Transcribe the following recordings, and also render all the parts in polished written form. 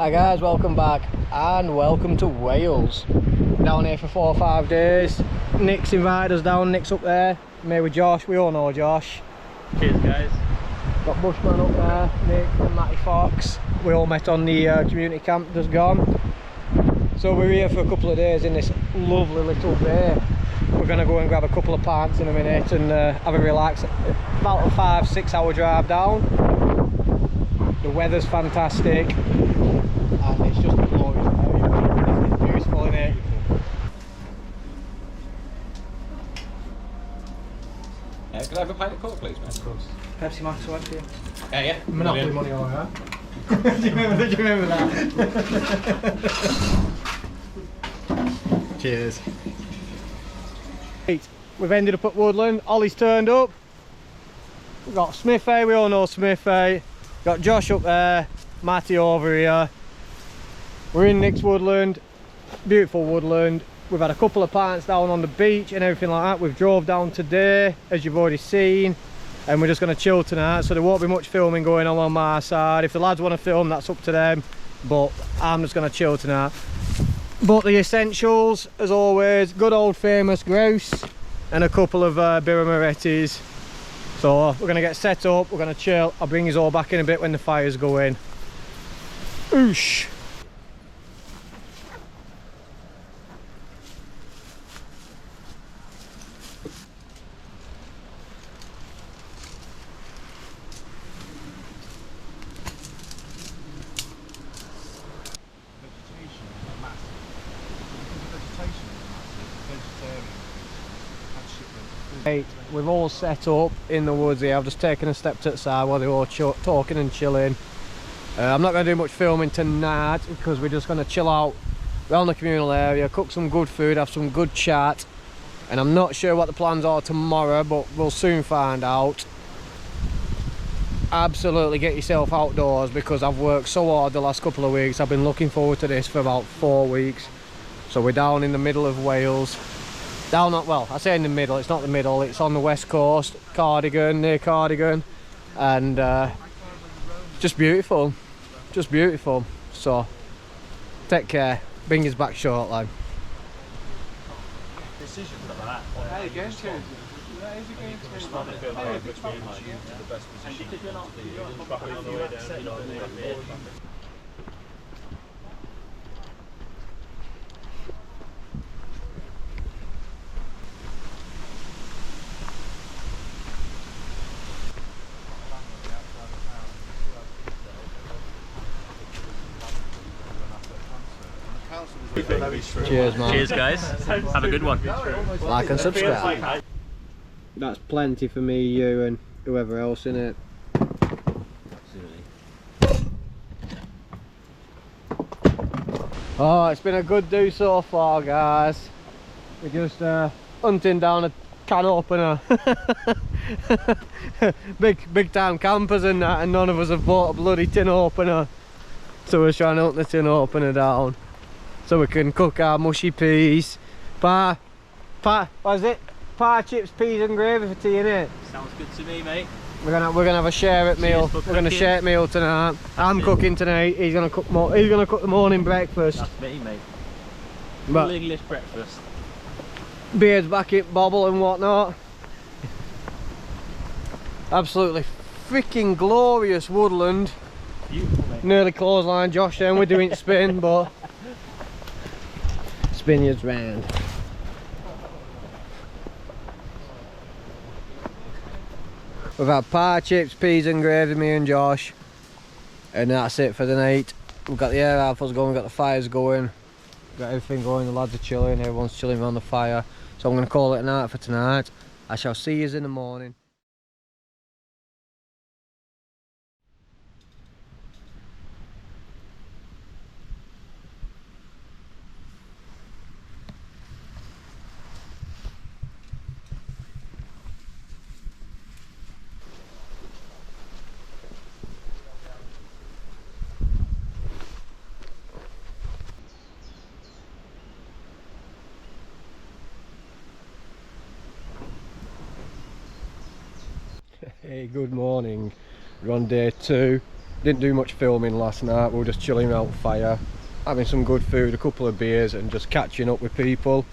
Hi guys, welcome back and welcome to Wales. Down here for 4 or 5 days. Nick's invited us down, Nick's up there. Me with Josh, we all know Josh. Cheers guys. Got Bushman up there, Nick and Matty Fox. We all met on the community camp that's gone. So we're here for a couple of days in this lovely little bay. We're going to go and grab a couple of pints in a minute and have a relax. About a 5-6 hour drive down. The weather's fantastic and it's just a glorious area. It's beautiful in here. Could I have a pint of Coke, please, mate? Of course. Pepsi Max one for you. Yeah. Monopoly money, alright. Do you remember that? Cheers. We've ended up at Woodland. Olly's turned up. We've got Smithy, we all know Smithy. Got Josh up there, Matty over here. We're in Nick's woodland, beautiful woodland. We've had a couple of pints down on the beach and everything like that. We've drove down today, as you've already seen, and we're just going to chill tonight, so there won't be much filming going on my side. If the lads want to film, that's up to them, but I'm just going to chill tonight. But the essentials, as always, good old famous grouse and a couple of Birra Morettis. So we're going to get set up, we're going to chill. I'll bring you all back in a bit when the fires go in. Oosh! Right, we've all set up in the woods here. I've just taken a step to the side while they're all talking and chilling. I'm not going to do much filming tonight because we're just going to chill out around the communal area, cook some good food, have some good chat, and I'm not sure what the plans are tomorrow, but we'll soon find out. Absolutely get yourself outdoors because I've worked so hard the last couple of weeks. I've been looking forward to this for about 4 weeks. So we're down in the middle of Wales. Down at, well, I say in the middle, it's not the middle, it's on the west coast, Cardigan, near Cardigan, and just beautiful, so take care, bring us back shortly. Decisions like that. Hey, game change. That is a game changer. Cheers, man. Cheers guys. Have a good one. Like and subscribe. That's plenty for me, you and whoever else in it. Oh, it's been a good do so far, guys. We're just hunting down a can opener. big time campers and that, and none of us have bought a bloody tin opener. So we're trying to hunt the tin opener down so we can cook our mushy peas. What is it? Pie, chips, peas and gravy for tea, innit? Sounds good to me, mate. We're gonna have a share it meal. We're gonna share it meal tonight. I'm cooking tonight. He's gonna cook more. He's gonna cook the morning breakfast. That's me, mate. But Full English breakfast. beard's back in bobble and whatnot. Absolutely freaking glorious woodland. Beautiful, mate. Nearly clothesline Josh then, we're doing spin, but Spaniards round. We've had pie, chips, peas and gravy, me and Josh, and that's it for the night. We've got the air rifles going, we've got the fires going, we've got everything going, the lads are chilling, everyone's chilling around the fire. So I'm going to call it a night for tonight. I shall see you in the morning. Hey, good morning. We're on day 2. Didn't do much filming last night. We were just chilling out fire, having some good food, a couple of beers, and just catching up with people.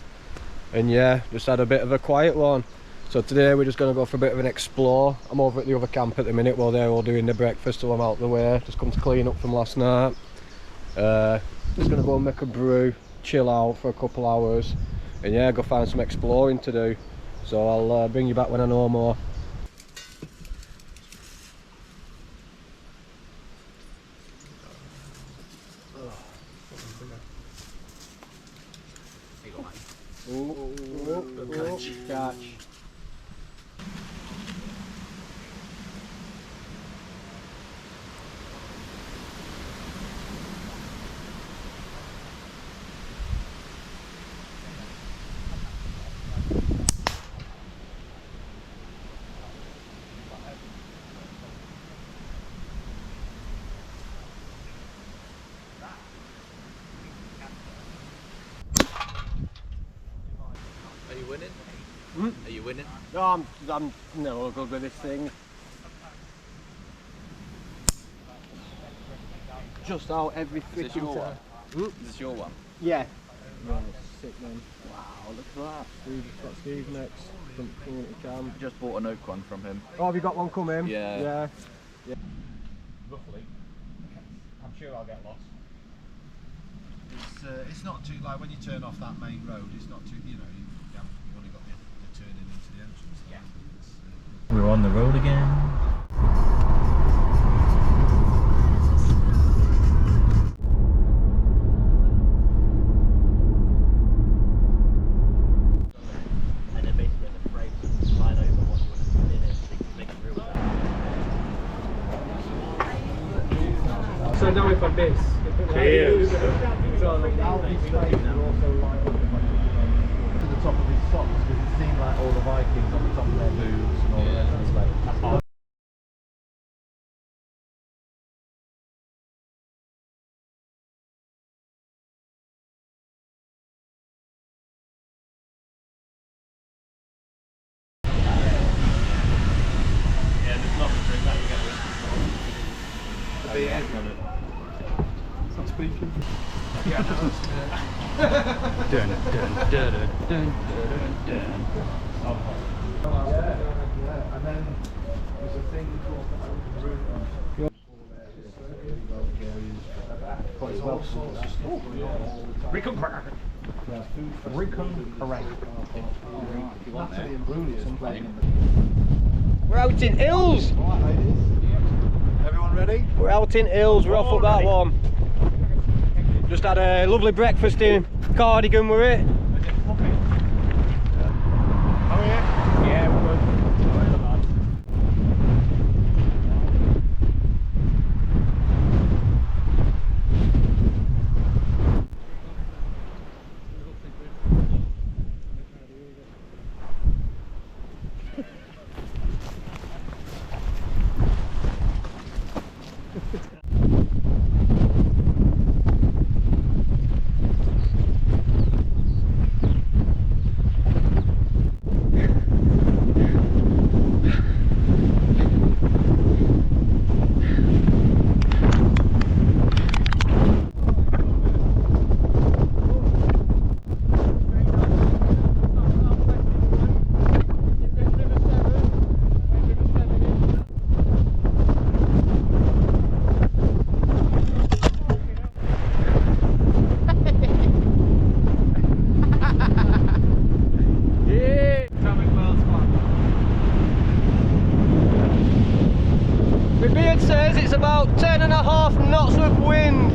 And yeah, just had a bit of a quiet one. So today we're just going to go for a bit of an explore. I'm over at the other camp at the minute while they're all doing their breakfast, so I'm out the way. Just come to clean up from last night. Just going to go and make a brew, chill out for a couple hours, and yeah, go find some exploring to do. So I'll bring you back when I know more. Catch. Are you winning? Are you winning? No, I'm no good with this thing. Just out every Is this your freaking one? time. Is this your one? Yeah. Right, sick man. Wow, look at that. Steve, got Steve next. From community camp. Just bought an oak one from him. Oh, have you got one coming? Yeah. Yeah. Roughly. I'm sure I'll get lost. It's not too, like when you turn off that main road, it's not too, you've only got the turning into the entrance. Yeah. We're on the road again. And then basically the frames slide over what you want to put in it, so you can make it real fast. So now if I miss, Cheers. so I'll be straight and also light up if I to the top of his socks because it seemed like all the Vikings on the top of their boots and all the rest of the stuff. Yeah, there's not a drink that you get with. Stop speaking. Yeah, no, that's Dun, dun, dun, dun, dun, And then there's a thing called We're out in Hills! Everyone ready? We're out in Hills, we're off up that one. Just had a lovely breakfast in Cardigan, were it? Yeah, we're good. My beard says it's about 10.5 knots of wind.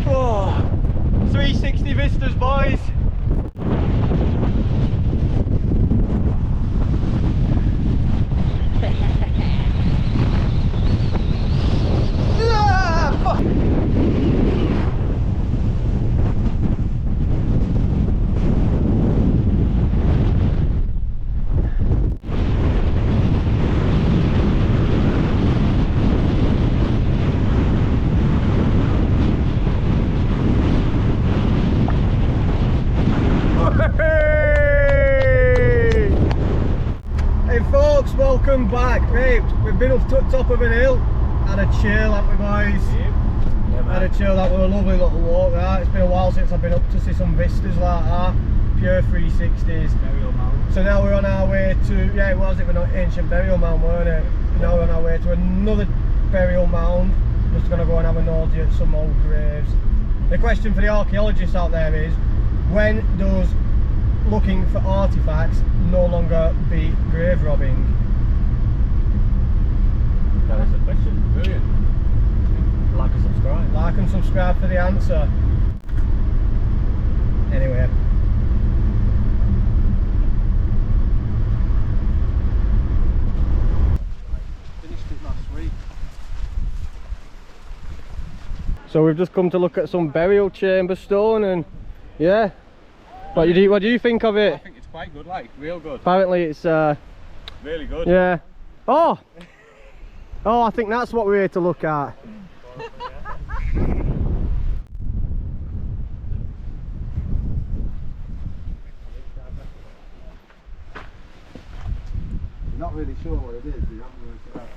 Oh, 360 vistas, boys. Ah, fuck. welcome back, mate. We've been up to the top of an hill, had a chill, haven't we, boys? Yeah, Had a chill. That was a lovely little walk. That it's been a while since I've been up to see some vistas like that, pure 360s. Burial mound. So now we're on our way to, yeah, it was an ancient burial mound, weren't it? Now we're on our way to another burial mound. Just going to go and have a nosy at some old graves. The question for the archaeologists out there is, when does looking for artifacts no longer be grave robbing? That is the question. Brilliant. Like and subscribe. Like and subscribe for the answer. Anyway. Finished it last week. So we've just come to look at some burial chamber stone, and yeah. What do you think of I it? think it's quite good, like, real good. Apparently it's Really good. yeah. Oh! Oh, I think that's what we're here to look at. You're not really sure what it is, but you haven't worked it out.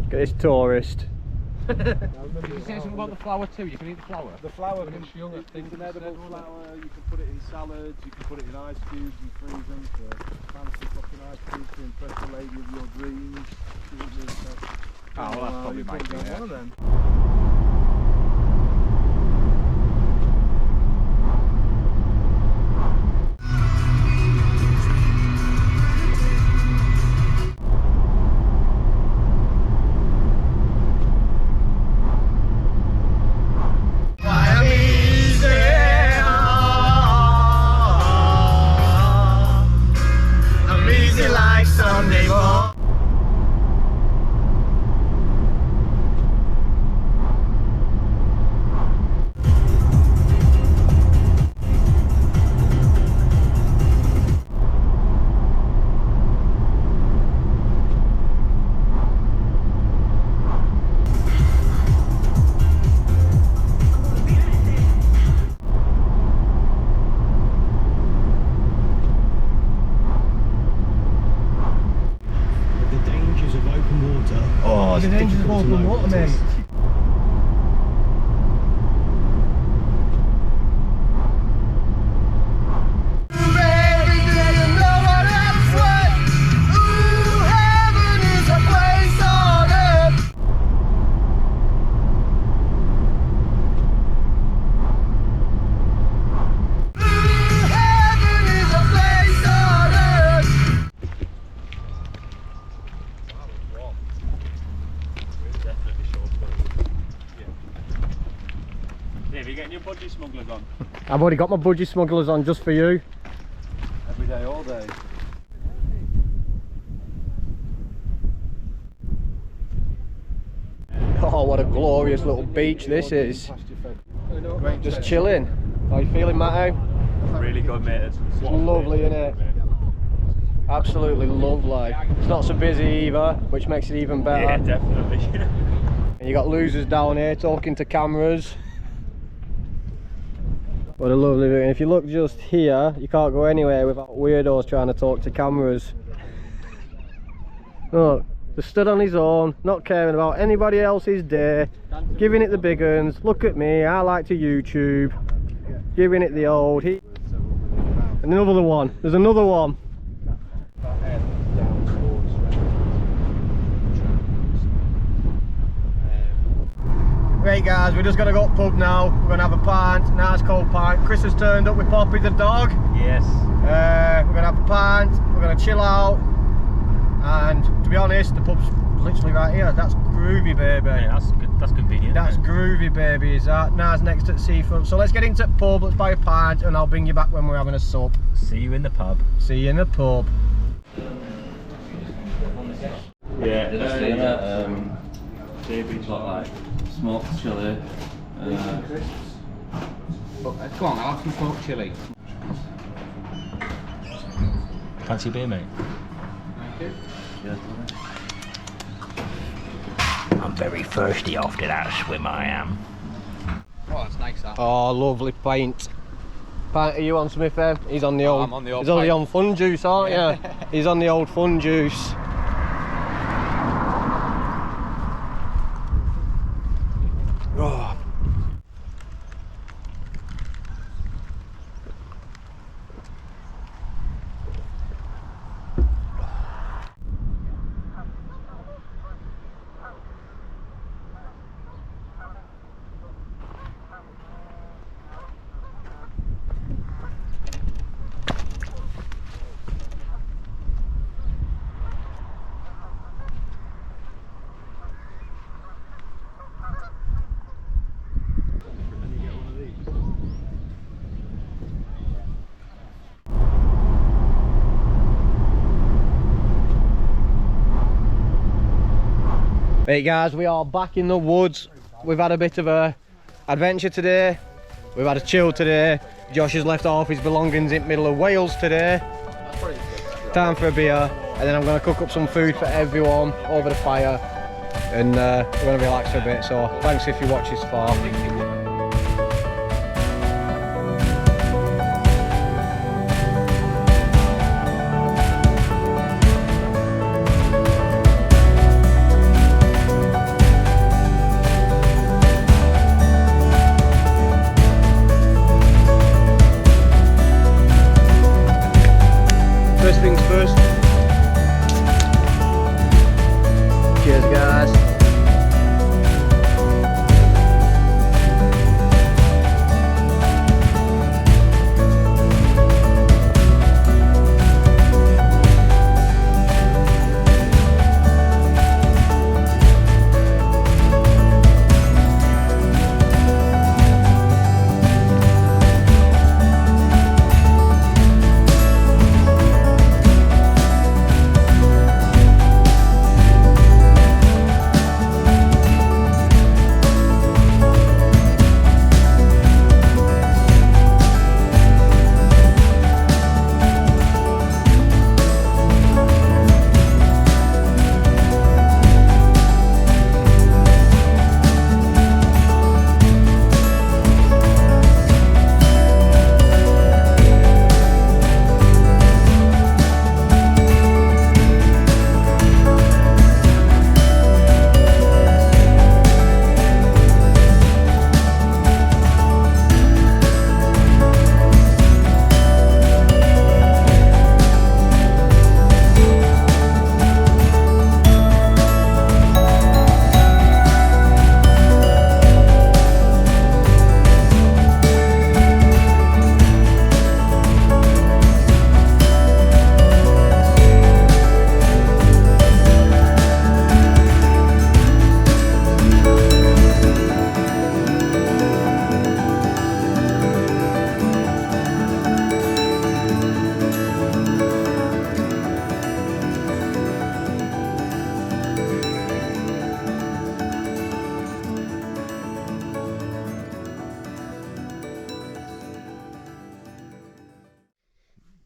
Look at this tourist. Did you say something about the flower too? You can eat the flower? The flower It's young, I think it's an it's edible edible. flower. You can put it in salads, you can put it in ice cubes and freeze them for fancy fucking ice cubes to impress the lady of your dreams. Oh, well, that's probably you my put it thing, on yeah. one of them. Oh, the dangers of open water, mate. Dave, are you getting your budgie smugglers on? I've already got my budgie smugglers on just for you. Every day, all day. Oh, what a glorious little beach this is. Great Just chest. chilling. How you feeling, Matto? Really good, mate. It's Lovely, innit? Absolutely lovely. It's not so busy either, which makes it even better. Yeah, definitely. And you got losers down here talking to cameras. What a lovely view. And if you look just here, you can't go anywhere without weirdos trying to talk to cameras. Look, just stood on his own, not caring about anybody else's day, giving it the big uns. Look at me, I like to YouTube, giving it the old. And another one, there's another one. Right guys, we're just going to go up pub now. We're going to have a pint, nice cold pint. Kris has turned up with Poppy the dog. Yes. We're going to have a pint, we're going to chill out. And to be honest, the pub's literally right here. That's groovy, baby. Yeah, that's convenient. That's isn't it? groovy, baby, is that? Nice next to the seafront. So let's get into the pub, let's buy a pint, and I'll bring you back when we're having a sup. See you in the pub. See you in the pub. Yeah. Got like smoked chili, Come on, I'll have some pork chilli. Fancy beer, mate? I'm very thirsty after that swim, I am. Oh, that's nice, that. Oh, lovely pint. Pint, are you on Smithy? He's on the old. I'm on the old He's only pint. on fun juice, aren't you? He's on the old fun juice. Oh. Right guys, we are back in the woods. We've had a bit of a adventure today. We've had a chill today. Josh has left off his belongings in the middle of Wales today. Time for a beer, and then I'm going to cook up some food for everyone over the fire, and we're going to relax for a bit. So thanks if you watch this far. First things first. Cheers guys.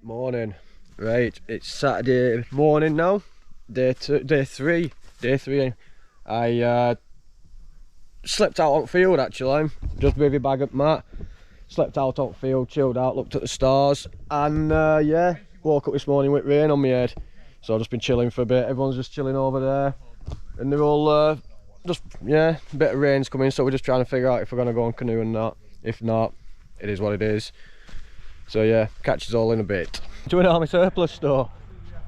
Morning. Right, it's Saturday morning now. Day three. I slept out on field actually. Just with your bag at mat. Slept out on field, chilled out, looked at the stars, and yeah, woke up this morning with rain on my head. So I've just been chilling for a bit. Everyone's just chilling over there, and they're all just, yeah, a bit of rain's coming, so we're just trying to figure out if we're gonna go on canoe and not. If not, it is what it is. So yeah, catch us all in a bit. To an army surplus store.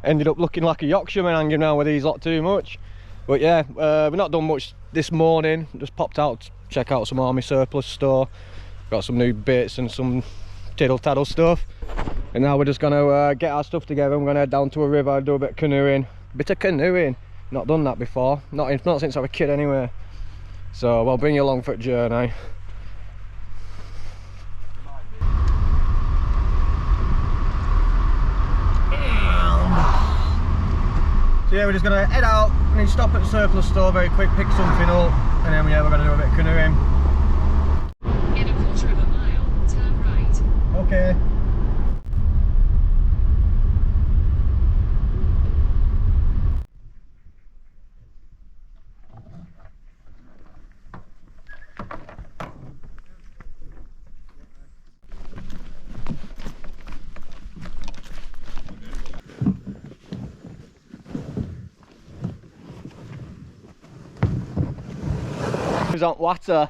Ended up looking like a Yorkshireman hanging around with these lot too much. But yeah, we've not done much this morning. Just popped out to check out some army surplus store. Got some new bits and some tiddle taddle stuff. And now we're just gonna get our stuff together. I'm gonna head down to a river, do a bit of canoeing. Bit of canoeing. Not done that before. Not since I was a kid anyway. So I'll bring you along for a journey. So yeah, we're just gonna head out. We need to stop at the surplus store very quick, pick something up, and then yeah, we're gonna do a bit of canoeing. In a quarter of a mile, turn okay. Who's on water?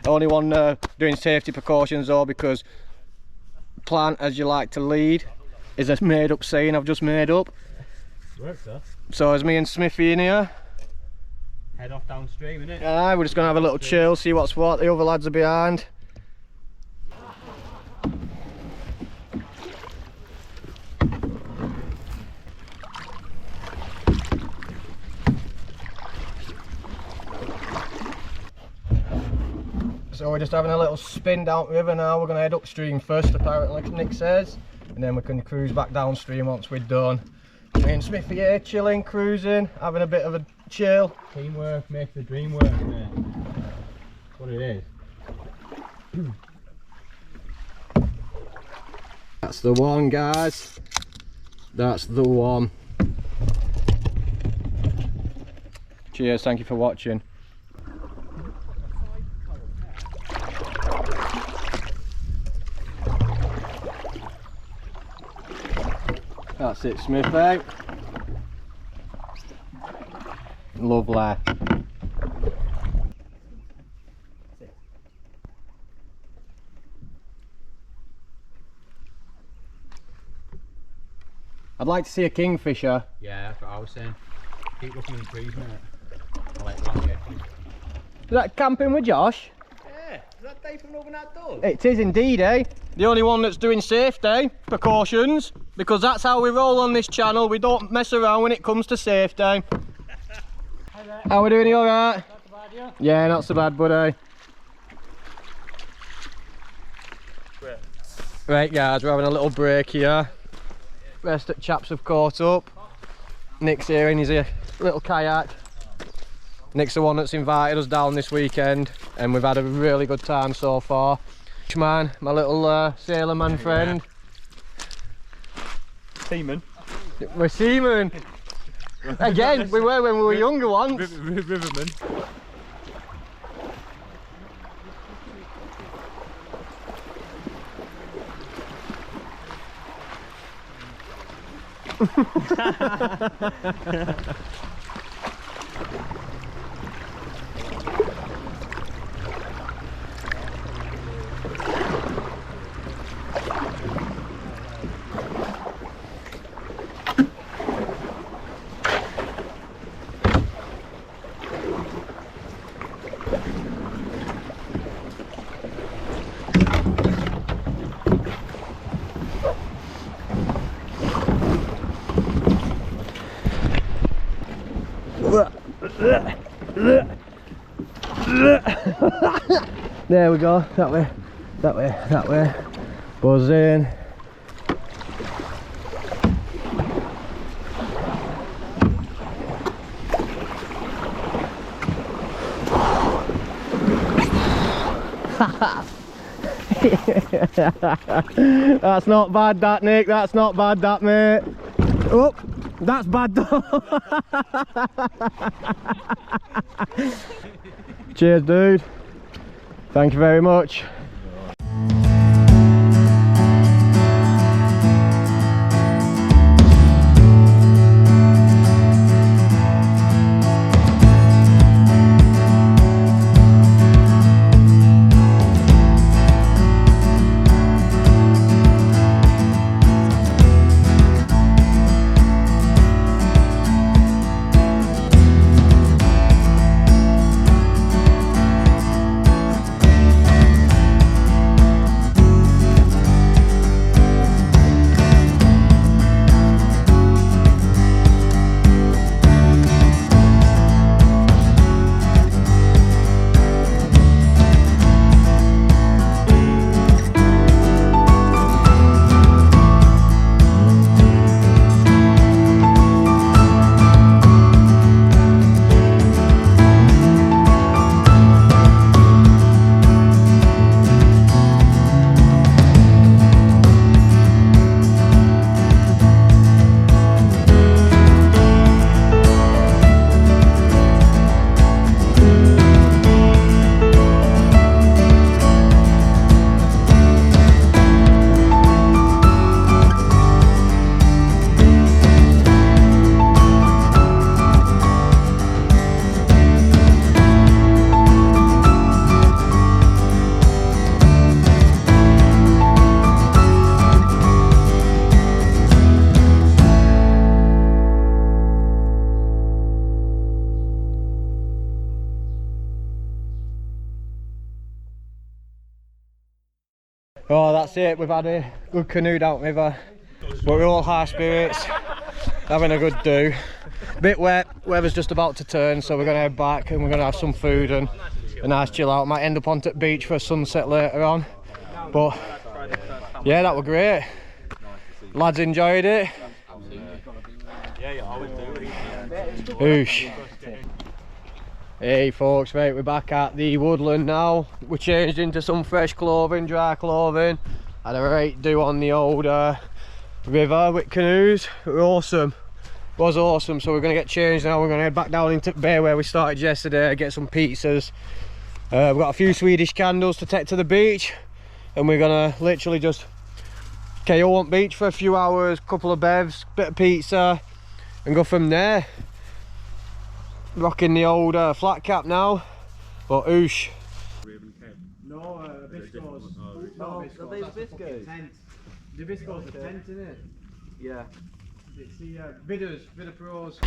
Only one doing safety precautions though, because plant as you like to lead is a made up saying I've just made up. Works, sir. So as me and Smithy in here, Head off downstream, innit? aye, we're just gonna have a little chill, see what's what. The other lads are behind. So we're just having a little spin down river now. We're going to head upstream first, apparently, like Nick says, and then we can cruise back downstream once we're done. Me and Smithy here chilling, cruising, having a bit of a chill. Teamwork makes the dream work, isn't it? That's what it is. That's the one, guys. That's the one. Cheers, thank you for watching. That's it, Smithy. Lovely. I'd like to see a kingfisher. Yeah, that's what I was saying. Keep looking in the trees, mate. I like that. Is that camping with Josh? Yeah, is that Dave from Open Outdoors? It is indeed, eh? The only one that's doing safety precautions, because that's how we roll on this channel. We don't mess around when it comes to safety. How we doing? You alright? Not so bad, yeah? Yeah, not so bad, buddy. Right, guys, we're having a little break here. Rest of the chaps have caught up. Nick's here in his little kayak. Nick's the one that's invited us down this weekend, and we've had a really good time so far. Bushman, my little sailor man friend. Seaman. We're seamen. Again, we were when we were younger once. Riverman. There we go, that way, that way, that way. Buzz in. That's not bad, that, Nick. That's not bad, that, mate. Oh, that's bad though. Cheers, dude. Thank you very much. Oh, that's it. We've had a good canoe down river, but we're all high spirits, having a good do. Bit wet, weather's just about to turn, so we're gonna head back and we're gonna have some food and a nice chill out. Might end up on the beach for a sunset later on, but yeah, that was great. Lads enjoyed it. Yeah, you always do. Oosh. Hey folks, right, we're back at the woodland now. We changed into some fresh clothing, dry clothing. Had a right do on the old river with canoes. It was awesome. It was awesome. So we're going to get changed now. We're going to head back down into the bay where we started yesterday, get some pizzas. We've got a few Swedish candles to take to the beach, and we're going to literally just KO on beach for a few hours, couple of bevs, bit of pizza, and go from there. Rocking the old flat cap now, but oosh. No, Bisco's. No, Bisco's. The Bisco's a tent, isn't it? Yeah. It's the Bidders, Bidder Pros.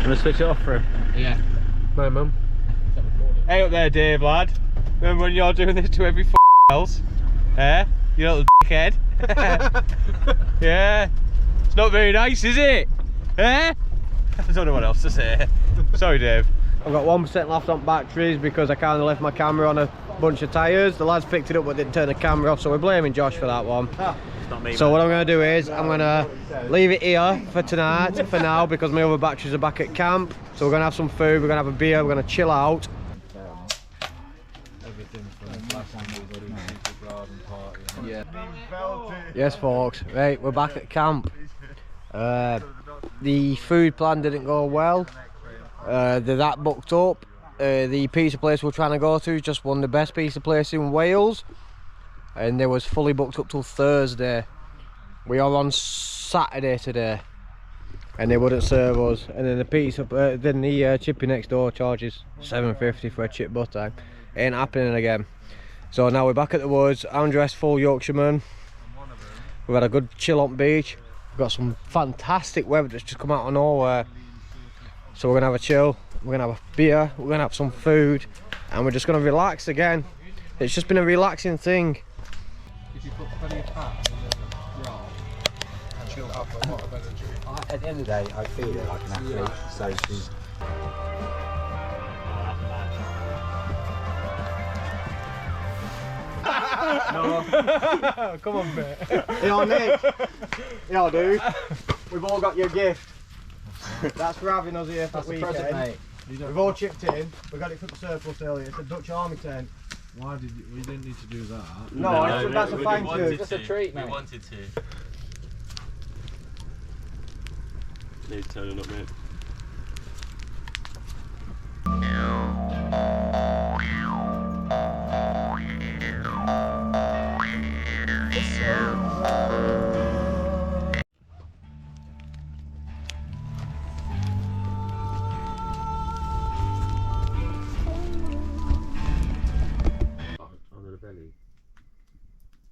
Gonna switch it off for him? Yeah. My mum. Hey up there, Dave, lad. Remember when you're doing this to every else? Eh? You little dickhead. Yeah. It's not very nice, is it? Eh? I don't know what else to say. Sorry, Dave. I've got 1% left on batteries because I kind of left my camera on a bunch of tyres. The lads picked it up but didn't turn the camera off, so we're blaming Josh for that one. It's not me, So man. what I'm going to do is I'm going to leave it here for tonight, for now, because my other batteries are back at camp. So we're going to have some food, we're going to have a beer, we're going to chill out. Yeah. Yes folks, right, we're back at camp. The food plan didn't go well. They're that booked up. The pizza place we're trying to go to is just one of the best pizza places in Wales, and they was fully booked up till Thursday. We are on Saturday today, and they wouldn't serve us. And then the pizza, then the chippy next door charges £7.50 for a chip butter. Ain't happening again. So now we're back at the woods. I'm dressed full Yorkshireman. We've had a good chill on beach. We've got some fantastic weather that's just come out of nowhere. So we're gonna have a chill, we're gonna have a beer, we're gonna have some food, and we're just gonna relax again. It's just been a relaxing thing. If you put plenty of fat in the yard, and she'll have a lot of energy. At the end of the day, I feel it like an athlete, so she's... No. Come on, mate. Yo, Nick. Yo, dude. We've all got your gift. That's for having us here for the weekend. Present, mate. We've all chipped in. We got it from the surplus earlier. It's a Dutch army tent. Why did you? We didn't need to do that. No, that's a thank you. Just a treat, mate. We wanted to. Need turning up, mate. Under the belly,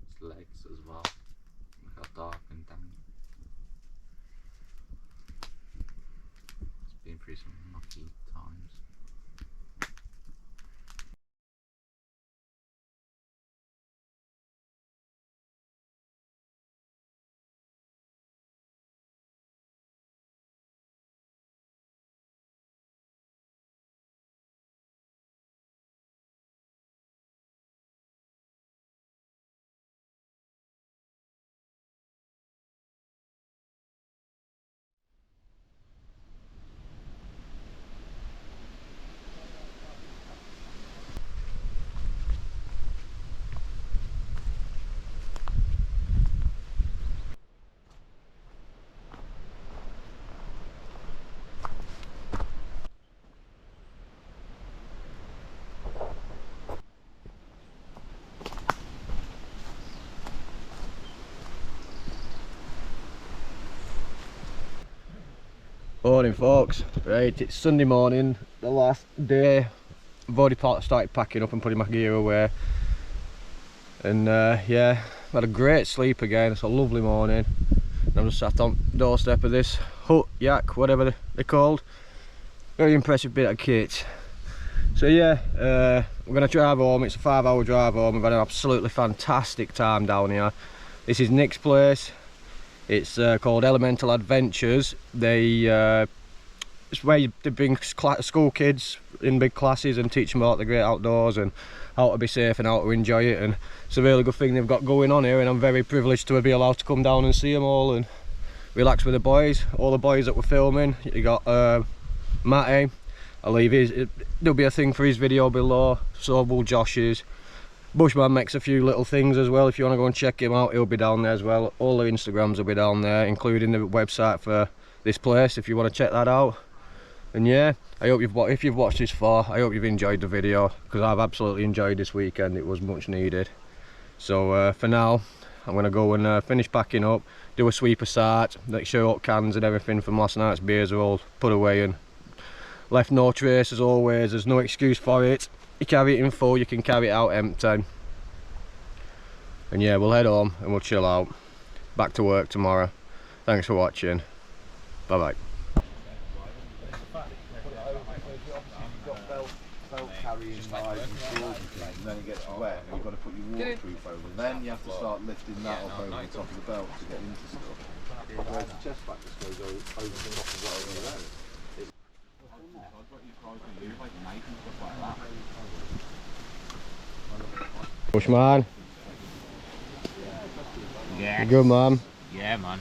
its legs as well. Look how dark and damp. It's been through some mucky times. Morning folks. Right, it's Sunday morning, the last day. I've already started packing up and putting my gear away. And yeah, I've had a great sleep again. It's a lovely morning. And I'm just sat on the doorstep of this hut, yak, whatever they're called. Very impressive bit of kit. So yeah, we're going to drive home. It's a 5-hour drive home. We've had an absolutely fantastic time down here. This is Nick's place. It's called Elemental Adventures. It's where they bring school kids in big classes and teach them about the great outdoors and how to be safe and how to enjoy it. And it's a really good thing they've got going on here, and I'm very privileged to be allowed to come down and see them all and relax with the boys. All the boys that we're filming. You got Matty. I'll leave there'll be a thing for his video below. So will Josh's. Bushman makes a few little things as well. If you want to go and check him out, he'll be down there as well. All the Instagrams will be down there, including the website for this place if you want to check that out. And yeah, I hope if you've watched this far, I hope you've enjoyed the video, because I've absolutely enjoyed this weekend. It was much needed. So for now, I'm going to go and finish packing up, do a sweep of sight, make sure all cans and everything from last night's beers are all put away and left no trace as always. There's no excuse for it. You carry it in full, you can carry it out empty. And yeah, we'll head home and we'll chill out. Back to work tomorrow. Thanks for watching. Bye bye. Carrying knives and swords and things, and then it gets wet and you've got to put your waterproof over. Then you have to start lifting that up over the top of the belt to get into stuff. Whereas the chest back just goes over the top of that over there. Bushman. Yeah. You good, man? Yeah, man.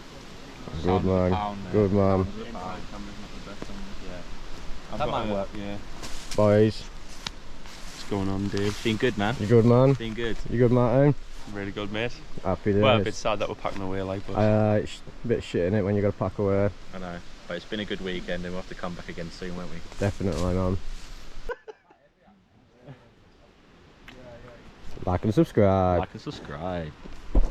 Good, man. Good, man. That might work. Yeah. Boys. What's going on, Dave? Been good, man. You good, man? Been good. You good, Martin? Really good, mate. Happy days. Well, a bit sad that we're packing away like, but It's a bit shit in it when you got to pack away. I know. But it's been a good weekend and we'll have to come back again soon, won't we? Definitely, man. Like and subscribe. like and subscribe. It's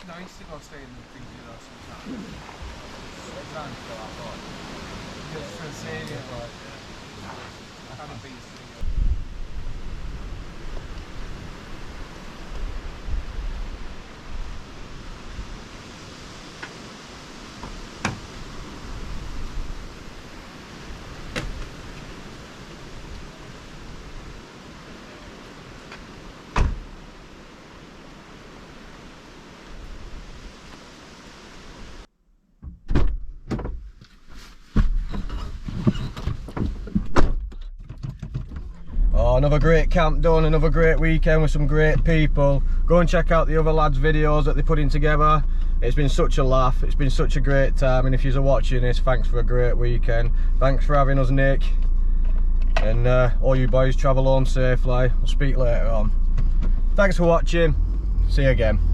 nice to go stay in the things you know sometimes. Sometimes go outside. Just to see it, like, kind of beast. Another great camp done, another great weekend with some great people. Go and check out the other lads' videos that they're putting together. It's been such a laugh, it's been such a great time, and if you're watching this, thanks for a great weekend. Thanks for having us, Nick. And all you boys, travel home safely. We'll speak later on. Thanks for watching. See you again.